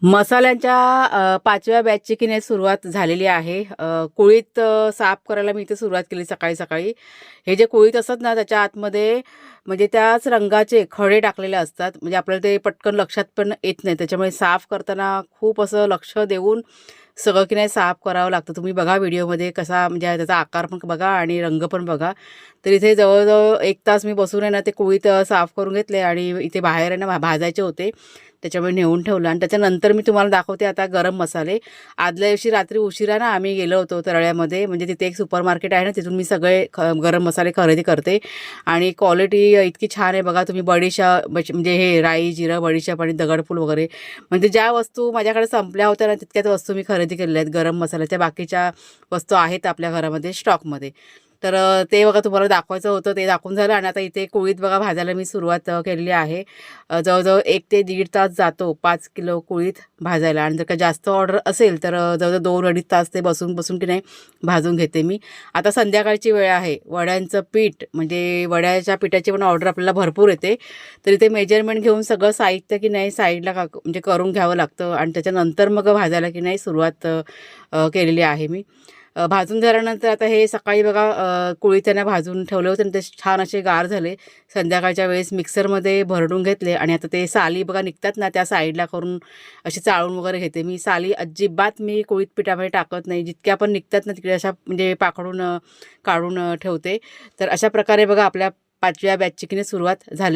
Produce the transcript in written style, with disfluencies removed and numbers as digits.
मसाल्यांच्या 5व्या बॅचची की नाही सुरुवात झालेली आहे. कुळीत साफ करायला मी इथे सुरुवात केली सकाळी-सकाळी. हे जे कुळीत असतात ना त्याच्या आतमध्ये म्हणजे त्याच रंगाचे खडे टाकलेले असतात. म्हणजे आपल्याला ते पटकन लक्षात पण येत नाही. त्याच्यामुळे साफ करताना खूप असं लक्ष देऊन सगळं की नाही साफ करावं लागतं. तुम्ही बघा व्हिडिओमध्ये कसा म्हणजे त्याचा आकार पण बघा आणि रंग पण बघा. तर इथे जवळ-जवळ 1 तास मी बसून आहे ना ते कुळीत साफ करून घेतले आणि इथे बाहेर आहे ना भाजायचे होते. त्याच्यामुळे नेऊन ठेवलं आणि त्याच्यानंतर मी तुम्हाला दाखवते आता गरम मसाले. आदल्या दिवशी रात्री उशिरा ना आम्ही गेलो होतो तळ्यामध्ये म्हणजे तिथे एक सुपर मार्केट आहे ना तिथून मी सगळे गरम मसाले खरेदी करते आणि क्वालिटी इतकी छान आहे बघा. तुम्ही म्हणजे हे राई, जिरं, बडीशेप आणि दगडफूल वगैरे म्हणजे ज्या वस्तू माझ्याकडे संपल्या होत्या ना तितक्याच वस्तू मी खरेदी केलेल्या आहेत गरम मसाल्याच्या. बाकीच्या वस्तू आहेत आपल्या घरामध्ये स्टॉकमध्ये. तर ते बघा तुम्हाला दाखवायचं होतं ते दाखवून झालं आणि आता इथे कुळीत बघा भाजायला मी सुरुवात केलेली आहे. जवळ-जवळ 1 ते दीड तास जातो 5 किलो कुळीत भाजायला आणि जर का जास्त ऑर्डर असेल तर जवळ-जवळ 2-2.5 तास ते बसून की नाही भाजून घेते मी. आता संध्याकाळची वेळ आहे. वड्यांचं पीठ म्हणजे वड्याच्या पिठाची पण ऑर्डर आपल्याला भरपूर येते. तर इथे मेजरमेंट घेऊन सगळं साहित्य की नाही साईडला म्हणजे करून घ्यावं लागतं आणि त्याच्यानंतर मग भाजायला की नाही सुरुवात केलेली आहे मी. भाजून झाल्यानंतर आता हे सकाळी बघा कुळीत त्यांना भाजून ठेवले होते आणि ते छान असे गार झाले. संध्याकाळच्या वेळेस मिक्सरमध्ये भरडून घेतले आणि आता ते साली बघा निघतात ना त्या साईडला करून अशी चाळून वगैरे घेते मी. साली अजिबात मी कुळीत पिठामध्ये टाकत नाही. जितक्या पण निघतात ना तिकडे अशा म्हणजे पाकडून काढून ठेवते. तर अशा प्रकारे बघा आपल्या 5व्या बॅचची की नाही सुरुवात झाली.